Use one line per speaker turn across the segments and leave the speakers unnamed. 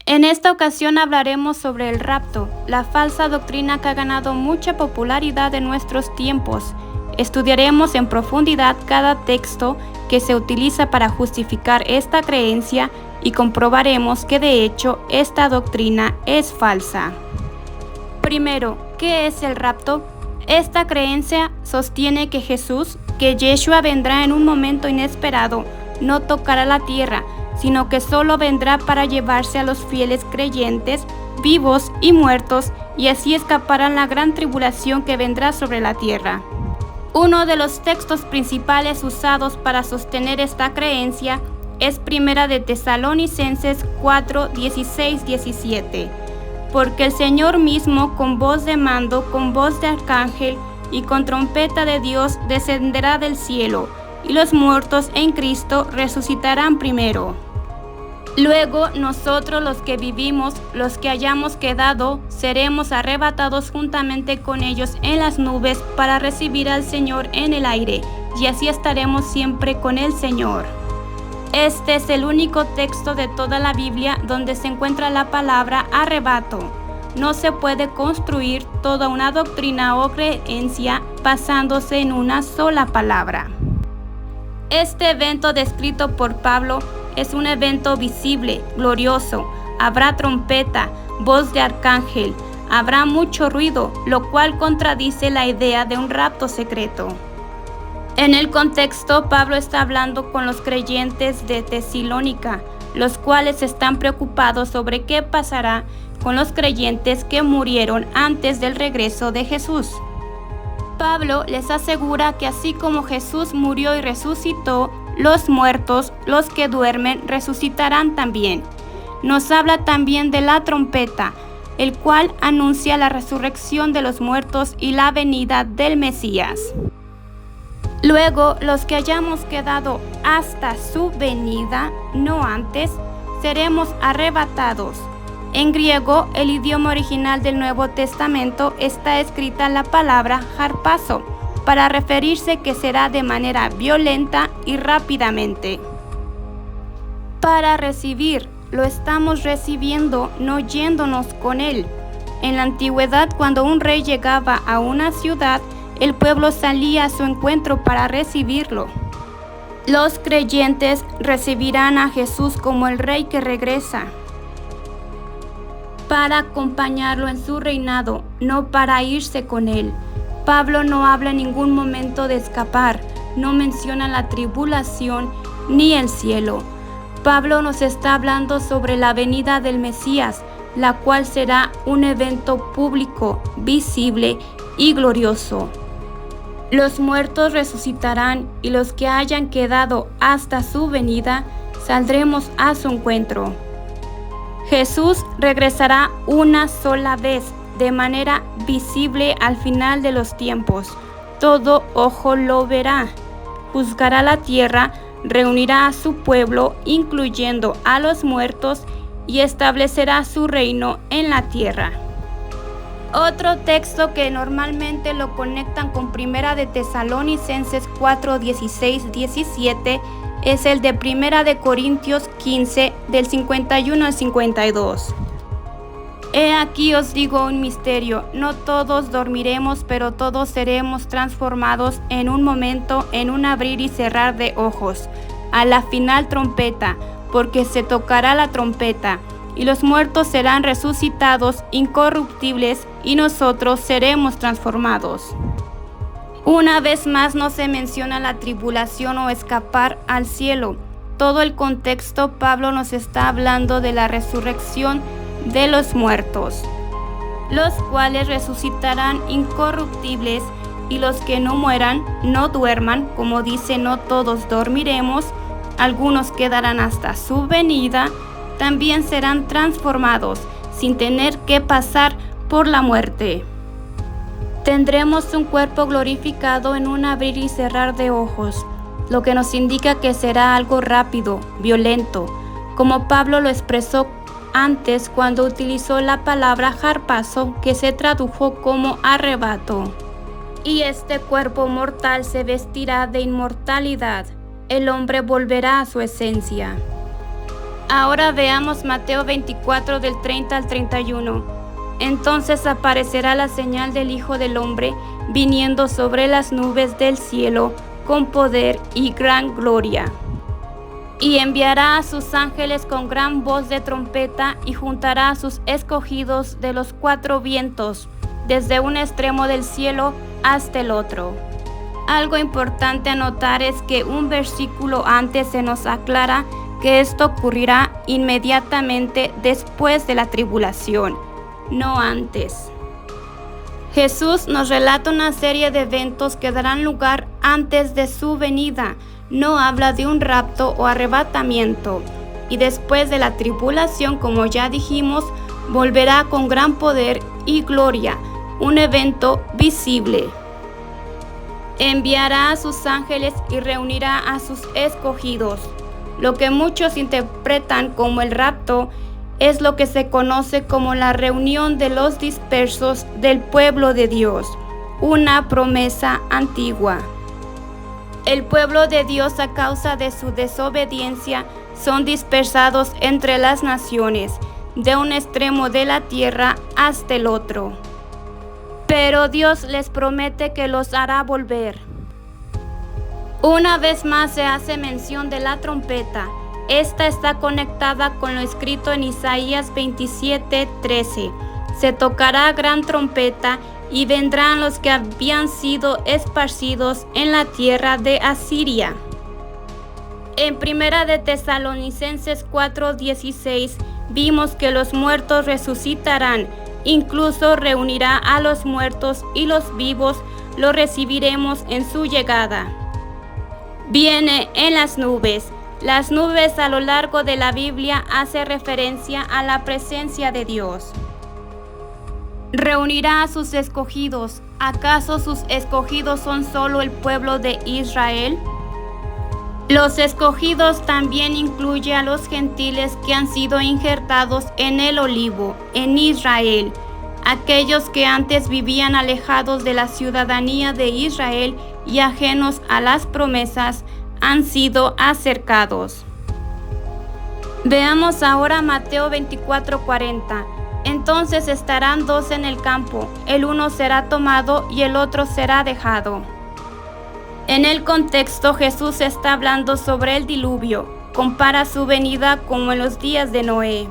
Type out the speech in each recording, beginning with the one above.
En esta ocasión hablaremos sobre el rapto, la falsa doctrina que ha ganado mucha popularidad en nuestros tiempos. Estudiaremos en profundidad cada texto que se utiliza para justificar esta creencia y comprobaremos que de hecho esta doctrina es falsa. Primero, ¿qué es el rapto? Esta creencia sostiene que Yeshua vendrá en un momento inesperado, no tocará la tierra, sino que solo vendrá para llevarse a los fieles creyentes, vivos y muertos, y así escaparán la gran tribulación que vendrá sobre la tierra. Uno de los textos principales usados para sostener esta creencia es 1 de Tesalonicenses 4, 16, 17. Porque el Señor mismo, con voz de mando, con voz de arcángel y con trompeta de Dios, descenderá del cielo, y los muertos en Cristo resucitarán primero. Luego nosotros los que vivimos, los que hayamos quedado, seremos arrebatados juntamente con ellos en las nubes para recibir al Señor en el aire, y así estaremos siempre con el Señor. Este es el único texto de toda la Biblia donde se encuentra la palabra arrebato. No se puede construir toda una doctrina o creencia basándose en una sola palabra. Este evento descrito por Pablo es un evento visible, glorioso. Habrá trompeta, voz de arcángel, habrá mucho ruido, lo cual contradice la idea de un rapto secreto. En el contexto, Pablo está hablando con los creyentes de Tesalónica, los cuales están preocupados sobre qué pasará con los creyentes que murieron antes del regreso de Jesús. Pablo les asegura que así como Jesús murió y resucitó, los muertos, los que duermen, resucitarán también. Nos habla también de la trompeta, el cual anuncia la resurrección de los muertos y la venida del Mesías. Luego, los que hayamos quedado hasta su venida, no antes, seremos arrebatados. En griego, el idioma original del Nuevo Testamento, está escrita la palabra harpazo, para referirse que será de manera violenta y rápidamente. Para recibir, lo estamos recibiendo, no yéndonos con él. En la antigüedad, cuando un rey llegaba a una ciudad, el pueblo salía a su encuentro para recibirlo. Los creyentes recibirán a Jesús como el rey que regresa, para acompañarlo en su reinado, no para irse con él. Pablo no habla en ningún momento de escapar, no menciona la tribulación ni el cielo. Pablo nos está hablando sobre la venida del Mesías, la cual será un evento público, visible y glorioso. Los muertos resucitarán y los que hayan quedado hasta su venida, saldremos a su encuentro. Jesús regresará una sola vez, de manera visible al final de los tiempos. Todo ojo lo verá. Juzgará la tierra, reunirá a su pueblo, incluyendo a los muertos, y establecerá su reino en la tierra. Otro texto que normalmente lo conectan con 1 de Tesalonicenses 4, 16, 17 es el de 1 de Corintios 15, del 51 al 52. He aquí os digo un misterio, no todos dormiremos, pero todos seremos transformados en un momento, en un abrir y cerrar de ojos, a la final trompeta, porque se tocará la trompeta, y los muertos serán resucitados incorruptibles, y nosotros seremos transformados. Una vez más no se menciona la tribulación o escapar al cielo. Todo el contexto, Pablo nos está hablando de la resurrección de los muertos, los cuales resucitarán incorruptibles, y los que no mueran, no duerman, como dice, no todos dormiremos, algunos quedarán hasta su venida, también serán transformados, sin tener que pasar por la muerte. Tendremos un cuerpo glorificado en un abrir y cerrar de ojos, lo que nos indica que será algo rápido, violento, como Pablo lo expresó antes cuando utilizó la palabra harpazo, que se tradujo como arrebato. Y este cuerpo mortal se vestirá de inmortalidad, el hombre volverá a su esencia. Ahora veamos Mateo 24 del 30 al 31. Entonces aparecerá la señal del Hijo del Hombre viniendo sobre las nubes del cielo con poder y gran gloria. Y enviará a sus ángeles con gran voz de trompeta y juntará a sus escogidos de los cuatro vientos, desde un extremo del cielo hasta el otro. Algo importante a notar es que un versículo antes se nos aclara que esto ocurrirá inmediatamente después de la tribulación, no antes. Jesús nos relata una serie de eventos que darán lugar antes de su venida. No habla de un rapto o arrebatamiento. Y después de la tribulación, como ya dijimos, volverá con gran poder y gloria, un evento visible. Enviará a sus ángeles y reunirá a sus escogidos. Lo que muchos interpretan como el rapto es lo que se conoce como la reunión de los dispersos del pueblo de Dios, una promesa antigua. El pueblo de Dios, a causa de su desobediencia, son dispersados entre las naciones, de un extremo de la tierra hasta el otro. Pero Dios les promete que los hará volver. Una vez más se hace mención de la trompeta. Esta está conectada con lo escrito en Isaías 27:13. Se tocará gran trompeta y vendrán los que habían sido esparcidos en la tierra de Asiria. En Primera de Tesalonicenses 4:16 vimos que los muertos resucitarán, incluso reunirá a los muertos y los vivos los recibiremos en su llegada. Viene en las nubes. Las nubes a lo largo de la Biblia hace referencia a la presencia de Dios. Reunirá a sus escogidos. ¿Acaso sus escogidos son solo el pueblo de Israel? Los escogidos también incluye a los gentiles que han sido injertados en el olivo, en Israel, aquellos que antes vivían alejados de la ciudadanía de Israel y ajenos a las promesas, han sido acercados. Veamos ahora Mateo 24:40. Entonces estarán dos en el campo, el uno será tomado y el otro será dejado. En el contexto, Jesús está hablando sobre el diluvio. Compara su venida como en los días de Noé,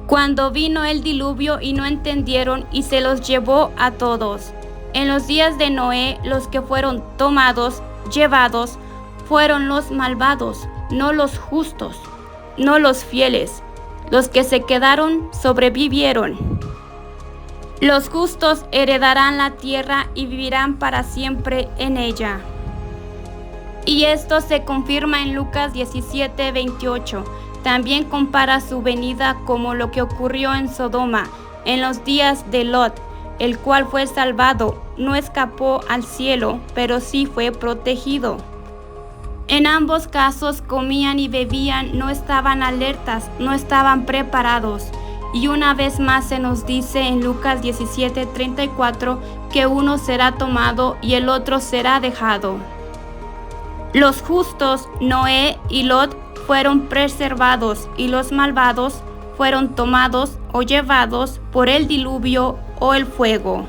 cuando vino el diluvio y no entendieron y se los llevó a todos. En los días de Noé, los que fueron tomados, llevados, fueron los malvados, no los justos, no los fieles. Los que se quedaron sobrevivieron. Los justos heredarán la tierra y vivirán para siempre en ella. Y esto se confirma en Lucas 17:28. También compara su venida como lo que ocurrió en Sodoma en los días de Lot, el cual fue salvado, no escapó al cielo, pero sí fue protegido. En ambos casos comían y bebían, no estaban alertas, no estaban preparados. Y una vez más se nos dice en Lucas 17:34 que uno será tomado y el otro será dejado. Los justos, Noé y Lot, fueron preservados y los malvados fueron tomados o llevados por el diluvio o el fuego.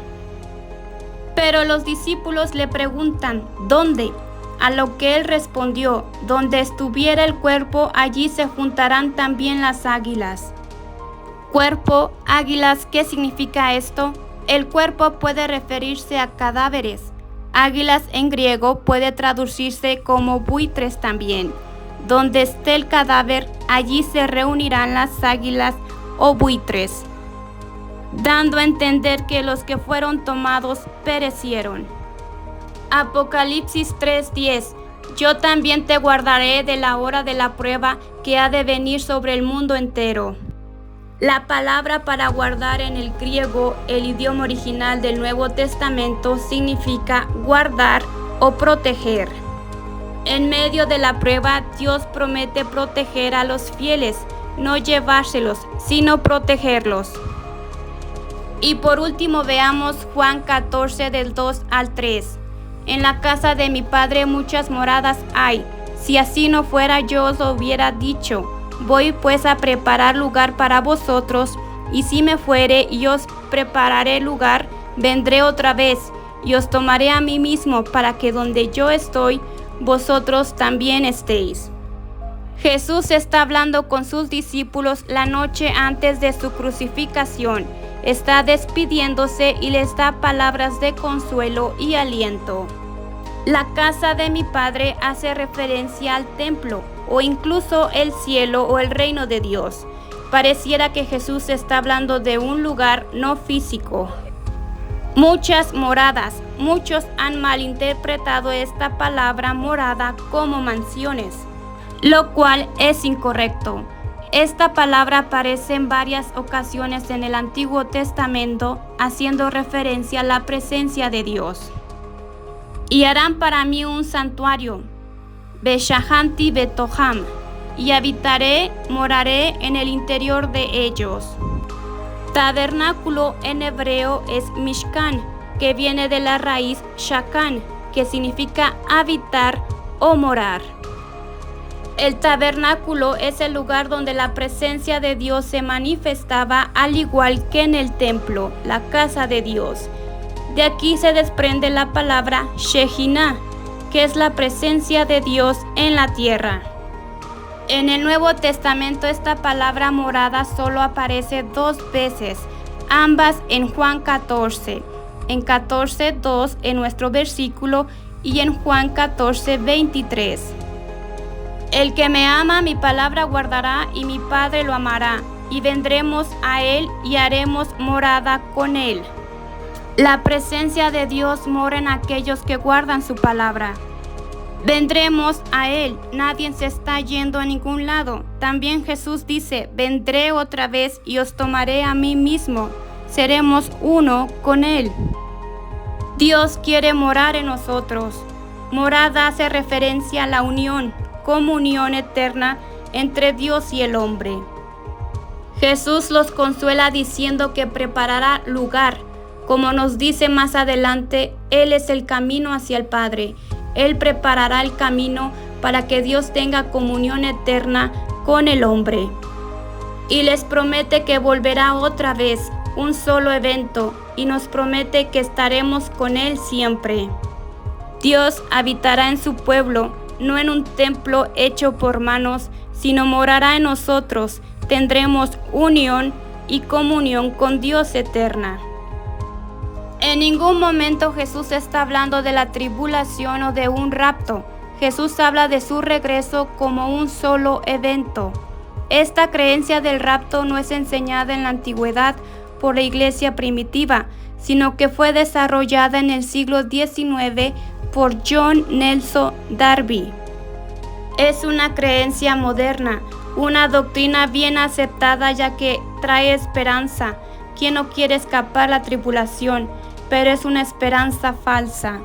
Pero los discípulos le preguntan, ¿dónde? A lo que él respondió, donde estuviera el cuerpo, allí se juntarán también las águilas. Cuerpo, águilas, ¿qué significa esto? El cuerpo puede referirse a cadáveres. Águilas en griego puede traducirse como buitres también. Donde esté el cadáver, allí se reunirán las águilas o buitres, dando a entender que los que fueron tomados perecieron. Apocalipsis 3:10. Yo también te guardaré de la hora de la prueba que ha de venir sobre el mundo entero. La palabra para guardar en el griego, el idioma original del Nuevo Testamento, significa guardar o proteger. En medio de la prueba, Dios promete proteger a los fieles, no llevárselos, sino protegerlos. Y por último veamos Juan 14 del 2 al 3. En la casa de mi Padre muchas moradas hay. Si así no fuera, yo os lo hubiera dicho, Voy pues a preparar lugar para vosotros, y si me fuere y os prepararé lugar, vendré otra vez, y os tomaré a mí mismo, para que donde yo estoy, vosotros también estéis. Jesús está hablando con sus discípulos la noche antes de su crucificación. Está despidiéndose y les da palabras de consuelo y aliento. La casa de mi Padre hace referencia al templo, o incluso el cielo o el reino de Dios. Pareciera que Jesús está hablando de un lugar no físico. Muchas moradas. Muchos han malinterpretado esta palabra morada como mansiones, lo cual es incorrecto. Esta palabra aparece en varias ocasiones en el Antiguo Testamento, haciendo referencia a la presencia de Dios. Y harán para mí un santuario, Beshahanti Betoham, y habitaré, moraré en el interior de ellos. Tabernáculo en hebreo es Mishkan, que viene de la raíz Shakan, que significa habitar o morar. El tabernáculo es el lugar donde la presencia de Dios se manifestaba, al igual que en el templo, la casa de Dios. De aquí se desprende la palabra Shekinah, que es la presencia de Dios en la tierra. En el Nuevo Testamento esta palabra morada solo aparece 2 veces, ambas en Juan 14, en 14:2 en nuestro versículo y en Juan 14:23. El que me ama, mi palabra guardará, y mi Padre lo amará, y vendremos a él y haremos morada con él. La presencia de Dios mora en aquellos que guardan su palabra. Vendremos a él, nadie se está yendo a ningún lado. También Jesús dice, vendré otra vez y os tomaré a mí mismo. Seremos uno con él. Dios quiere morar en nosotros. Morada hace referencia a la unión, comunión eterna entre Dios y el hombre. Jesús los consuela diciendo que preparará lugar. Como nos dice más adelante, Él es el camino hacia el Padre. Él preparará el camino para que Dios tenga comunión eterna con el hombre. Y les promete que volverá otra vez, un solo evento, y nos promete que estaremos con Él siempre. Dios habitará en su pueblo, no en un templo hecho por manos, sino morará en nosotros. Tendremos unión y comunión con Dios eterna. En ningún momento Jesús está hablando de la tribulación o de un rapto. Jesús habla de su regreso como un solo evento. Esta creencia del rapto no es enseñada en la antigüedad por la iglesia primitiva, sino que fue desarrollada en el siglo XIX por John Nelson Darby. Es una creencia moderna, una doctrina bien aceptada ya que trae esperanza. ¿Quién no quiere escapar la tribulación? Pero es una esperanza falsa.